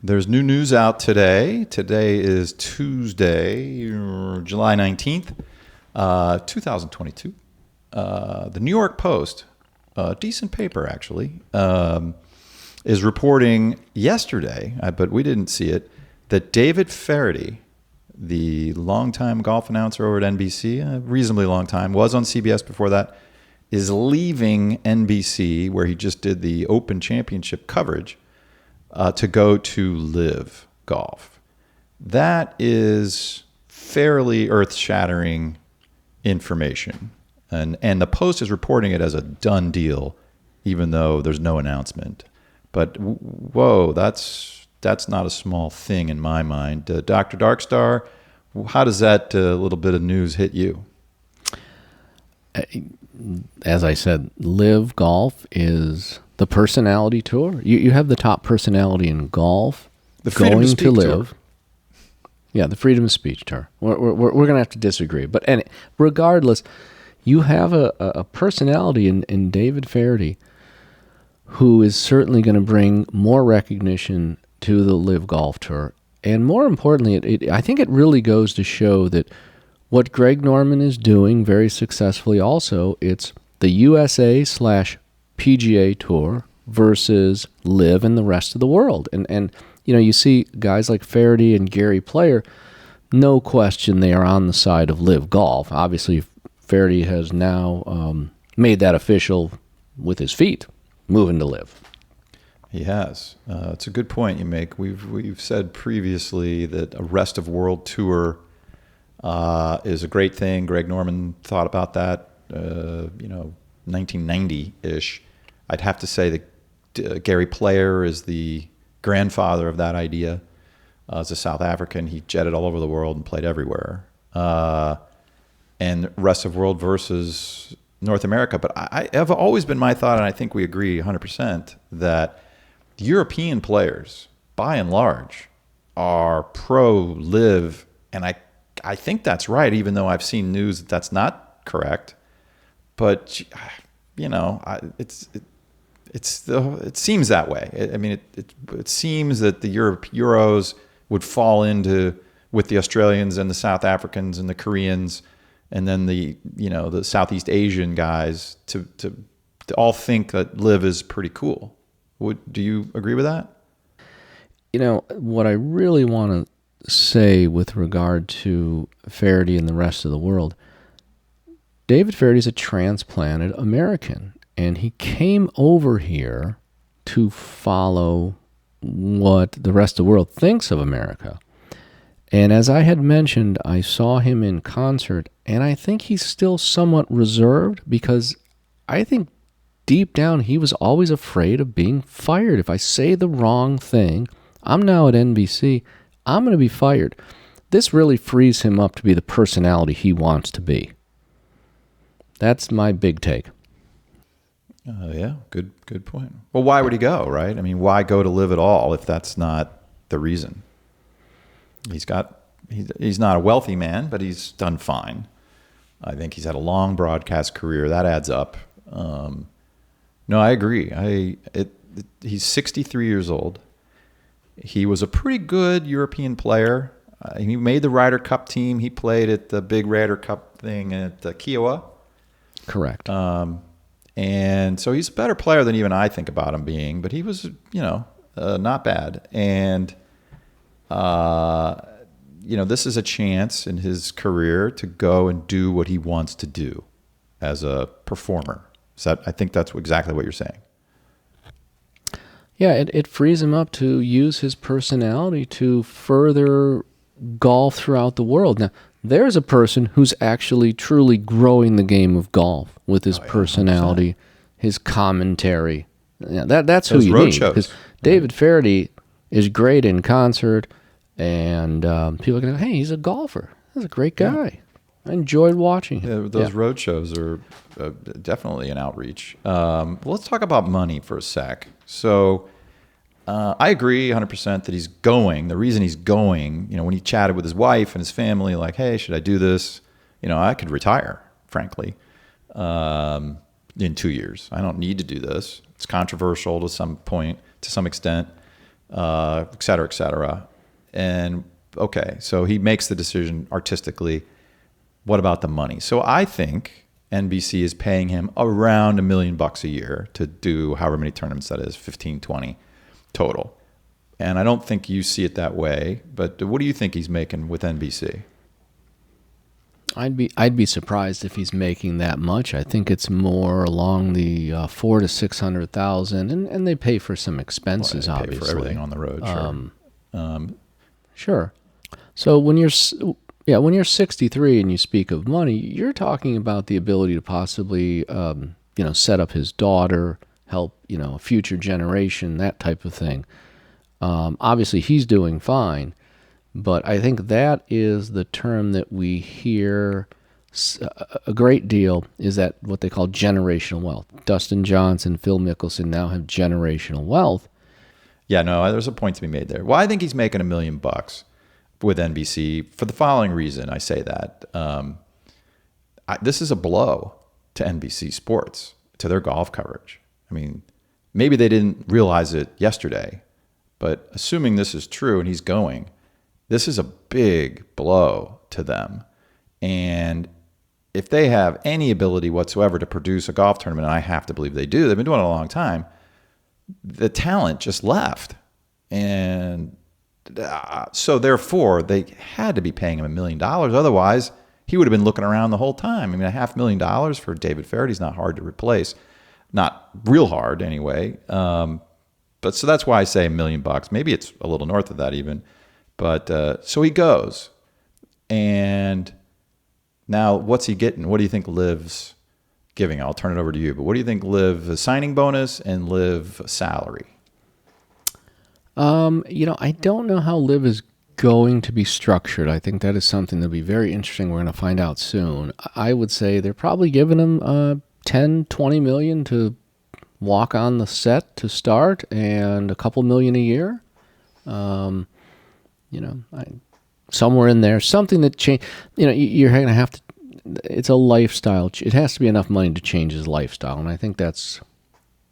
There's new news out today. Today is Tuesday, July 19th, 2022. The New York Post, a decent paper actually, is reporting yesterday, but we didn't see it, that David Feherty, the longtime golf announcer over at NBC, a reasonably long time, was on CBS before that, is leaving NBC, where he just did the Open Championship coverage, to go to LIV Golf. That is fairly earth-shattering information. And the Post is reporting it as a done deal, even though there's no announcement. But whoa, that's not a small thing in my mind. Dr. Darkstar, how does that little bit of news hit you? As I said, LIV Golf is the personality tour. You have the top personality in golf going to LIV. Tour. Yeah, the freedom of speech tour. We're going to have to disagree. But regardless, you have a personality in David Feherty who is certainly going to bring more recognition to the LIV Golf Tour. And more importantly, I think it really goes to show that what Greg Norman is doing very successfully also, it's the USA/PGA Tour versus LIV and the rest of the world. And you see guys like Feherty and Gary Player, no question they are on the side of LIV Golf. Obviously, Feherty has now made that official with his feet, moving to LIV. He has. It's a good point you make. We've said previously that a rest of world tour is a great thing. Greg Norman thought about that, 1990-ish. I'd have to say that Gary Player is the grandfather of that idea. As a South African, he jetted all over the world and played everywhere. And rest of world versus North America. But I have always been my thought, and I think we agree 100%, that European players, by and large, are pro-LIV, and I think that's right, even though I've seen news that that's not correct. But it seems that way. It seems that the Euros would fall into with the Australians and the South Africans and the Koreans, and then the Southeast Asian guys to all think that LIV is pretty cool. Do you agree with that? What I really want to say with regard to Feherty and the rest of the world, David Feherty is a transplanted American, and he came over here to follow what the rest of the world thinks of America. And as I had mentioned, I saw him in concert, and I think he's still somewhat reserved because I think deep down he was always afraid of being fired. If I say the wrong thing, I'm now at NBC, I'm going to be fired. This really frees him up to be the personality he wants to be. That's my big take. Yeah, good point. Well, why would he go, right? I mean, why go to LIV at all if that's not the reason? He's not a wealthy man, but he's done fine. I think he's had a long broadcast career. That adds up. No, I agree. He's 63 years old. He was a pretty good European player. He made the Ryder Cup team. He played at the big Ryder Cup thing at Kiowa. Correct. And so he's a better player than even I think about him being, but he was, not bad. And, this is a chance in his career to go and do what he wants to do as a performer. I think that's exactly what you're saying. Yeah, it frees him up to use his personality to further golf throughout the world. Now, there's a person who's actually truly growing the game of golf with his personality, 100%. His commentary. Yeah, that's who you need. Because David Feherty is great in concert, and people are going to go, hey, he's a golfer. He's a great guy. Yeah. I enjoyed watching him. Yeah, those road shows are definitely an outreach. Let's talk about money for a sec. So I agree 100% that he's going. The reason he's going, when he chatted with his wife and his family, like, hey, should I do this? I could retire, frankly, in 2 years. I don't need to do this. It's controversial to some extent. et cetera, et cetera. And okay, so he makes the decision artistically. What about the money? So I think NBC is paying him around $1 million a year to do however many tournaments that is, 15, 20 total. And I don't think you see it that way, but what do you think he's making with NBC? I'd be surprised if he's making that much. I think it's more along the 400,000 to 600,000, and they pay for some expenses, Well, they obviously, pay for everything on the road. Sure. Sure. So when you're 63 and you speak of money, you're talking about the ability to possibly set up his daughter, help a future generation, that type of thing. Obviously, he's doing fine. But I think that is the term that we hear a great deal, is that what they call generational wealth. Dustin Johnson, Phil Mickelson now have generational wealth. Yeah, no, there's a point to be made there. Well, I think he's making $1 million with NBC for the following reason. I say that. This is a blow to NBC Sports, to their golf coverage. I mean, maybe they didn't realize it yesterday, but assuming this is true and he's going, this is a big blow to them. And if they have any ability whatsoever to produce a golf tournament, and I have to believe they do, they've been doing it a long time, the talent just left. And so therefore, they had to be paying him $1 million. Otherwise, he would have been looking around the whole time. I mean, $500,000 for David Feherty is not hard to replace. Not real hard, anyway. But so that's why I say $1 million. Maybe it's a little north of that even. But so he goes, and now what's he getting? What do you think LIV's giving? I'll turn it over to you. But what do you think LIV signing bonus and LIV salary? I don't know how LIV is going to be structured. I think that is something that'll be very interesting. We're going to find out soon. I would say they're probably giving him 10, 20 million to walk on the set to start, and a couple million a year. Somewhere in there, something that change. You're going to have to. It's a lifestyle. It has to be enough money to change his lifestyle, and I think that's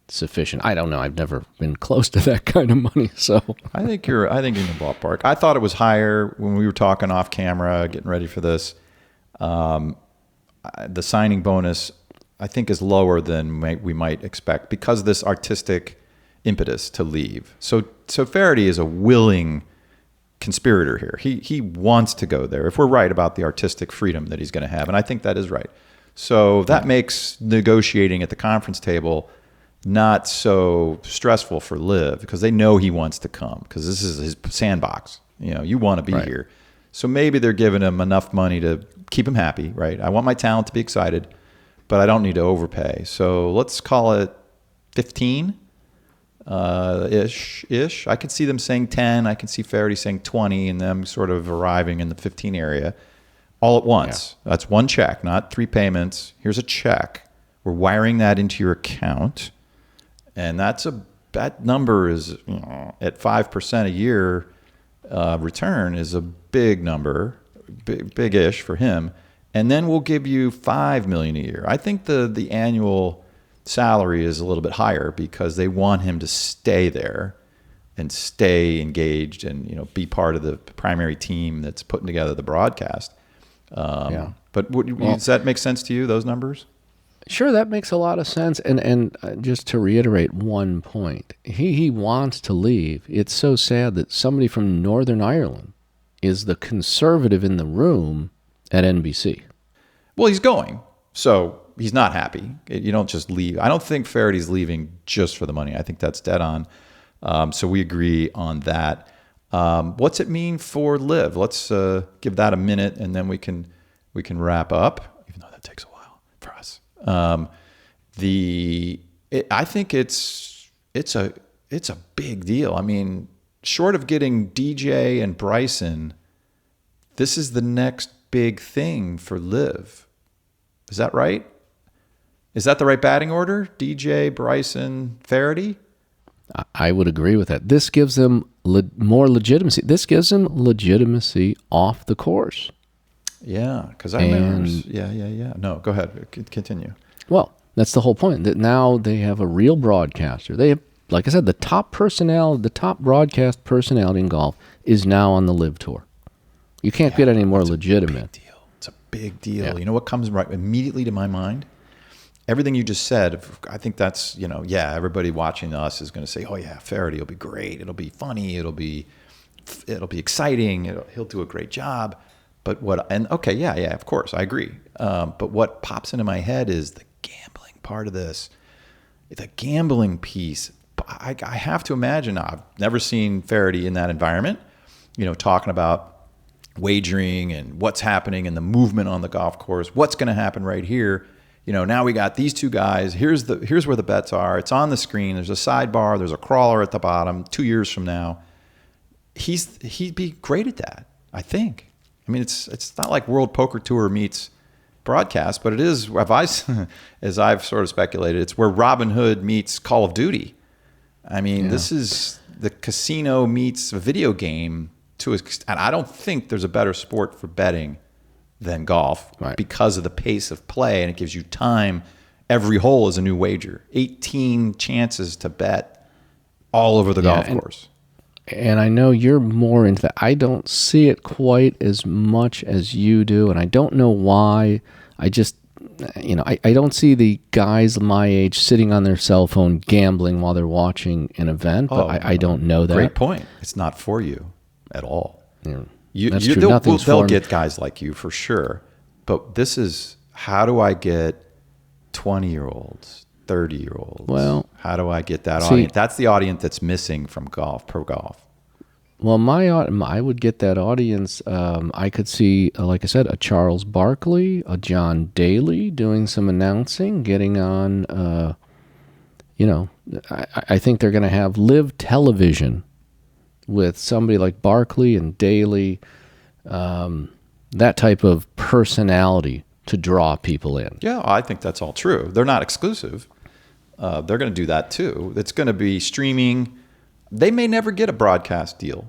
sufficient. I don't know. I've never been close to that kind of money, so I think you're in the ballpark. I thought it was higher when we were talking off camera, getting ready for this. The signing bonus, I think, is lower than we might expect because of this artistic impetus to leave. So Feherty is a willing conspirator here. He wants to go there. If we're right about the artistic freedom that he's going to have, and I think that is right. So that makes negotiating at the conference table not so stressful for LIV because they know he wants to come because this is his sandbox. You want to be here. So maybe they're giving him enough money to keep him happy, right? I want my talent to be excited, but I don't need to overpay. So let's call it 15 ish. I could see them saying 10. I can see Feherty saying 20 and them sort of arriving in the 15 area all at once. Yeah. That's one check, not 3 payments. Here's a check. We're wiring that into your account. And that number is at 5% a year return is a big number, big-ish for him. And then we'll give you $5 million a year. I think the annual salary is a little bit higher because they want him to stay there and stay engaged and be part of the primary team that's putting together the broadcast. But does that make sense to you? Those numbers? Sure, that makes a lot of sense. And just to reiterate one point, he wants to leave. It's so sad that somebody from Northern Ireland is the conservative in the room at NBC. Well, he's going, so he's not happy. You don't just leave. I don't think Feherty's leaving just for the money. I think that's dead on. So we agree on that. What's it mean for LIV? Let's give that a minute, and then we can wrap up. Even though that takes a while for us. I think it's a big deal. I mean, short of getting DJ and Bryson, this is the next big thing for LIV. Is that right? Is that the right batting order? DJ, Bryson, Feherty? I would agree with that. This gives them more legitimacy. This gives them legitimacy off the course. Yeah, because I remember. Yeah. No, go ahead. Continue. Well, that's the whole point. That now they have a real broadcaster. They have like I said, the top broadcast personality in golf is now on the LIV Tour. You can't get any more legitimate. It's a big deal. Yeah. You know what comes right immediately to my mind? Everything you just said, I think that's, everybody watching us is going to say, oh yeah, Feherty will be great. It'll be funny. It'll be exciting. He'll do a great job. But of course, I agree. But what pops into my head is the gambling part of this. The gambling piece. I have to imagine, I've never seen Feherty in that environment, talking about wagering and what's happening and the movement on the golf course, what's going to happen right here. Now we got these two guys. Here's where the bets are. It's on the screen. There's a sidebar. There's a crawler at the bottom. 2 years from now, he'd be great at that, I think. I mean, it's not like World Poker Tour meets broadcast, but it is, as I've sort of speculated, it's where Robin Hood meets Call of Duty. I mean, This is the casino meets a video game and I don't think there's a better sport for betting than golf, because of the pace of play, and it gives you time. Every hole is a new wager. 18 chances to bet all over the golf course. And I know you're more into that. I don't see it quite as much as you do, and I don't know why. I just, I don't see the guys my age sitting on their cell phone gambling while they're watching an event, but I don't know that. Great point. It's not for you at all. Yeah. That's true. They'll get guys like you for sure. But this is, how do I get 20-year-olds, 30-year-olds? Well, how do I get that audience? That's the audience that's missing from pro golf. Well, I would get that audience. I could see, like I said, a Charles Barkley, a John Daly doing some announcing, getting on. I think they're going to have live television with somebody like Barkley and Daly, that type of personality to draw people in. Yeah, I think that's all true. They're not exclusive. They're going to do that too. It's going to be streaming. They may never get a broadcast deal.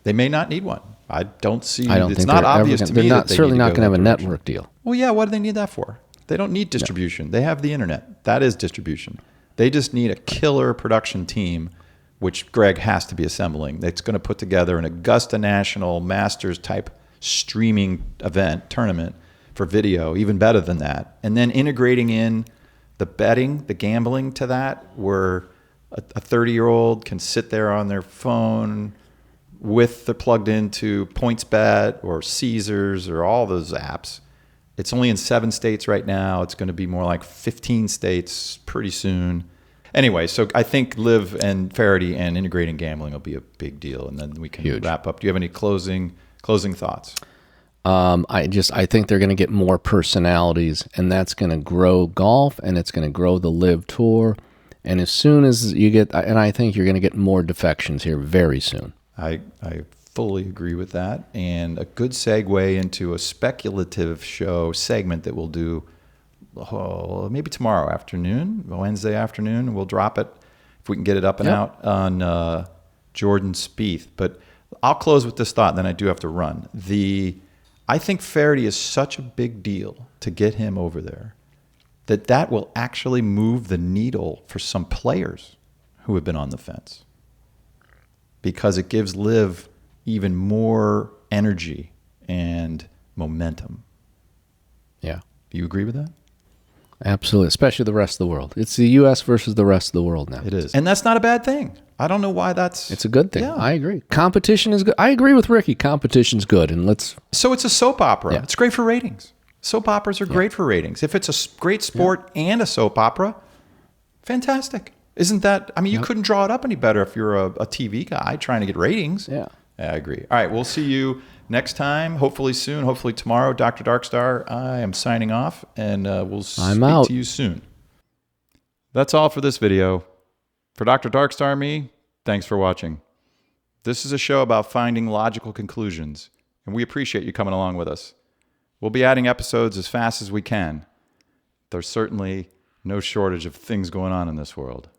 They may not need one. I don't see. It's not obvious to me. They're certainly not going to have a network deal. Well, yeah. What do they need that for? They don't need distribution. No. They have the internet. That is distribution. They just need a killer production team, which Greg has to be assembling. That's going to put together an Augusta National Masters type streaming tournament for video, even better than that. And then integrating in the betting, the gambling to that, where a 30-year-old can sit there on their phone plugged into PointsBet or Caesars or all those apps. It's only in 7 states right now. It's going to be more like 15 states pretty soon. Anyway, so I think LIV and Feherty and integrating gambling will be a big deal, and then we can wrap up. Do you have any closing thoughts? I think they're going to get more personalities, and that's going to grow golf, and it's going to grow the LIV Tour. And as soon as you get, and I think you're going to get more defections here very soon. I fully agree with that, and a good segue into a speculative show segment that we'll do. Maybe tomorrow afternoon, Wednesday afternoon, we'll drop it if we can get it up and out on Jordan Spieth. But I'll close with this thought, and then I do have to run. I think Feherty is such a big deal to get him over there that will actually move the needle for some players who have been on the fence, because it gives LIV even more energy and momentum. Yeah. Do you agree with that? Absolutely, especially the rest of the world. It's the U.S. versus the rest of the world now. It is. And that's not a bad thing. I don't know why that's... It's a good thing. Yeah. I agree. Competition is good. I agree with Ricky. Competition's good. So it's a soap opera. Yeah. It's great for ratings. Soap operas are great for ratings. If it's a great sport and a soap opera, fantastic. Isn't that... I mean, you couldn't draw it up any better if you're a TV guy trying to get ratings. Yeah. I agree. All right, we'll see you next time, hopefully soon, hopefully tomorrow. Dr. Darkstar, I am signing off, and we'll speak to you soon. That's all for this video. For Dr. Darkstar and me, thanks for watching. This is a show about finding logical conclusions, and we appreciate you coming along with us. We'll be adding episodes as fast as we can. There's certainly no shortage of things going on in this world.